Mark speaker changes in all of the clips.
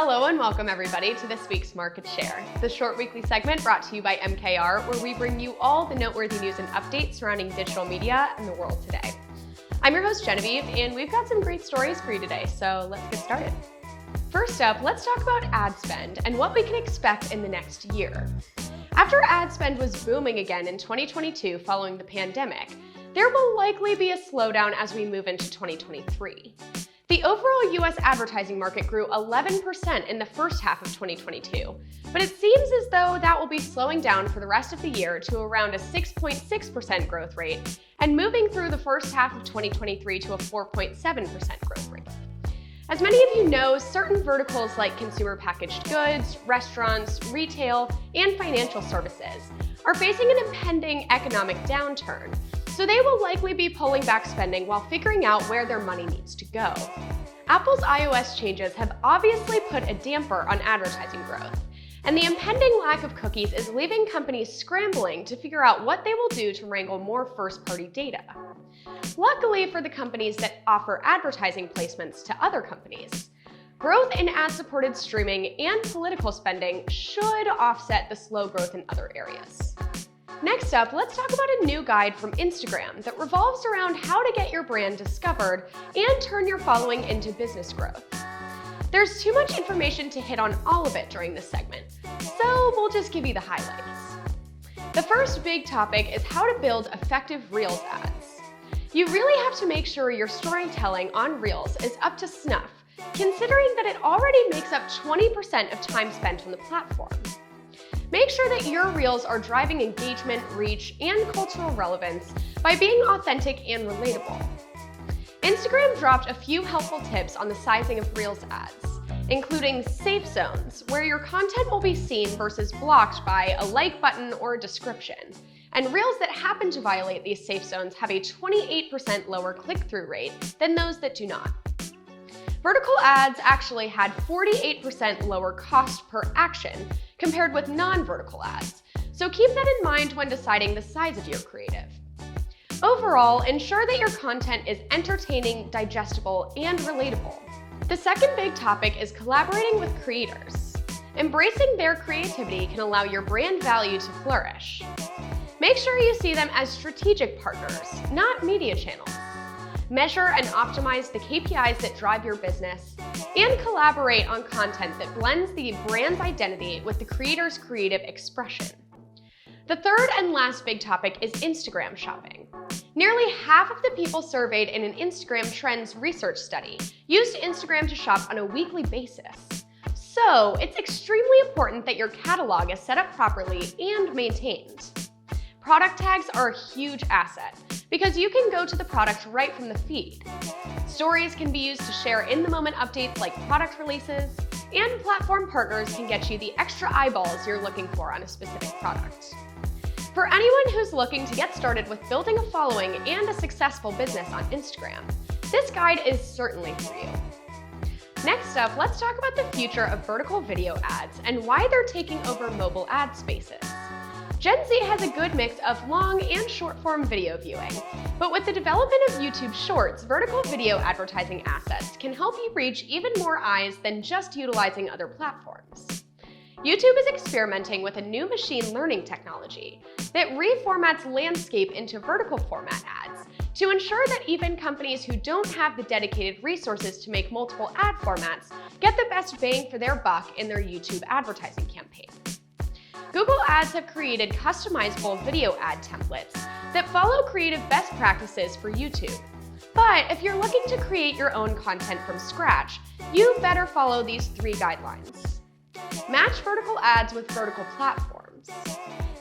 Speaker 1: Hello and welcome everybody to this week's Market Share, the short weekly segment brought to you by MKR, where we bring you all the noteworthy news and updates surrounding digital media and the world today. I'm your host Genevieve, and we've got some great stories for you today, so let's get started. First up, let's talk about ad spend and what we can expect in the next year. After ad spend was booming again in 2022 following the pandemic, there will likely be a slowdown as we move into 2023. The overall US advertising market grew 11% in the first half of 2022, but it seems as though that will be slowing down for the rest of the year to around a 6.6% growth rate and moving through the first half of 2023 to a 4.7% growth rate. As many of you know, certain verticals like consumer packaged goods, restaurants, retail, and financial services are facing an impending economic downturn, so they will likely be pulling back spending while figuring out where their money needs to go. Apple's iOS changes have obviously put a damper on advertising growth, and the impending lack of cookies is leaving companies scrambling to figure out what they will do to wrangle more first-party data. Luckily for the companies that offer advertising placements to other companies, growth in ad-supported streaming and political spending should offset the slow growth in other areas. Next up, let's talk about a new guide from Instagram that revolves around how to get your brand discovered and turn your following into business growth. There's too much information to hit on all of it during this segment, so we'll just give you the highlights. The first big topic is how to build effective Reels ads. You really have to make sure your storytelling on Reels is up to snuff, considering that it already makes up 20% of time spent on the platform. Make sure that your Reels are driving engagement, reach, and cultural relevance by being authentic and relatable. Instagram dropped a few helpful tips on the sizing of Reels ads, including safe zones, where your content will be seen versus blocked by a like button or a description, and Reels that happen to violate these safe zones have a 28% lower click-through rate than those that do not. Vertical ads actually had 48% lower cost per action compared with non-vertical ads, so keep that in mind when deciding the size of your creative. Overall, ensure that your content is entertaining, digestible, and relatable. The second big topic is collaborating with creators. Embracing their creativity can allow your brand value to flourish. Make sure you see them as strategic partners, not media channels. Measure and optimize the KPIs that drive your business, and collaborate on content that blends the brand's identity with the creator's creative expression. The third and last big topic is Instagram shopping. Nearly half of the people surveyed in an Instagram Trends research study used Instagram to shop on a weekly basis. So it's extremely important that your catalog is set up properly and maintained. Product tags are a huge asset because you can go to the product right from the feed. Stories can be used to share in-the-moment updates like product releases, and platform partners can get you the extra eyeballs you're looking for on a specific product. For anyone who's looking to get started with building a following and a successful business on Instagram, this guide is certainly for you. Next up, let's talk about the future of vertical video ads and why they're taking over mobile ad spaces. Gen Z has a good mix of long and short-form video viewing, but with the development of YouTube Shorts, vertical video advertising assets can help you reach even more eyes than just utilizing other platforms. YouTube is experimenting with a new machine learning technology that reformats landscape into vertical format ads to ensure that even companies who don't have the dedicated resources to make multiple ad formats get the best bang for their buck in their YouTube advertising campaign. Google Ads have created customizable video ad templates that follow creative best practices for YouTube. But if you're looking to create your own content from scratch, you better follow these three guidelines. Match vertical ads with vertical platforms.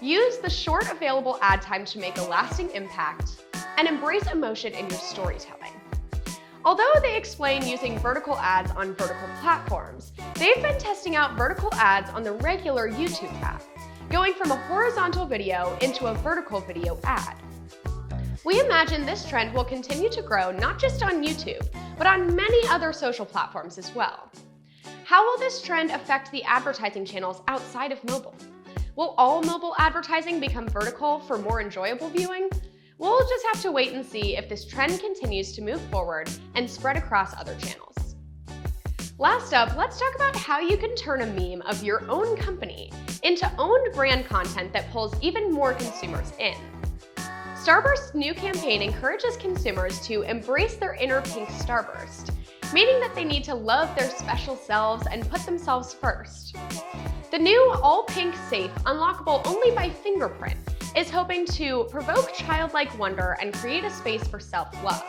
Speaker 1: Use the short available ad time to make a lasting impact, and embrace emotion in your storytelling. Although they explain using vertical ads on vertical platforms, they've been testing out vertical ads on the regular YouTube app, going from a horizontal video into a vertical video ad. We imagine this trend will continue to grow not just on YouTube, but on many other social platforms as well. How will this trend affect the advertising channels outside of mobile? Will all mobile advertising become vertical for more enjoyable viewing? We'll just have to wait and see if this trend continues to move forward and spread across other channels. Last up, let's talk about how you can turn a meme of your own company into owned brand content that pulls even more consumers in. Starburst's new campaign encourages consumers to embrace their inner pink starburst, meaning that they need to love their special selves and put themselves first. The new all-pink safe, unlockable only by fingerprint, is hoping to provoke childlike wonder and create a space for self-love.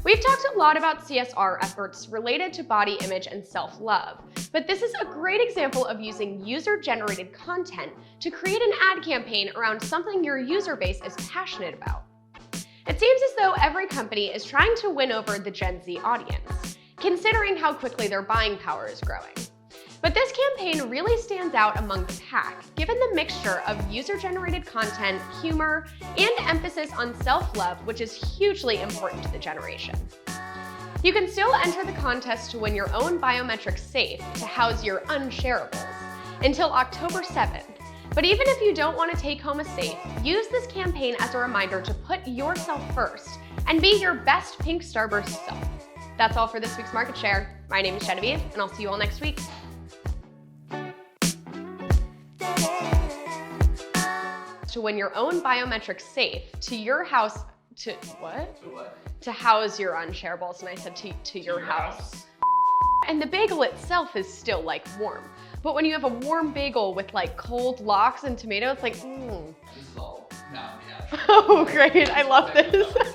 Speaker 1: We've talked a lot about CSR efforts related to body image and self-love, but this is a great example of using user-generated content to create an ad campaign around something your user base is passionate about. It seems as though every company is trying to win over the Gen Z audience, considering how quickly their buying power is growing. But this campaign really stands out among the pack, given the mixture of user-generated content, humor, and emphasis on self-love, which is hugely important to the generation. You can still enter the contest to win your own biometric safe to house your unshareables until October 7th. But even if you don't want to take home a safe, use this campaign as a reminder to put yourself first and be your best pink starburst self. That's all for this week's Market Share. My name is Genevieve, and I'll see you all next week. To win your own biometric safe to your house, to what?
Speaker 2: To what?
Speaker 1: To house your unshareables, and I said to your house. And the bagel itself is still like warm. But when you have a warm bagel with like cold lox and tomato, it's like,
Speaker 2: This is all, no, yeah.
Speaker 1: Oh, great, I love this.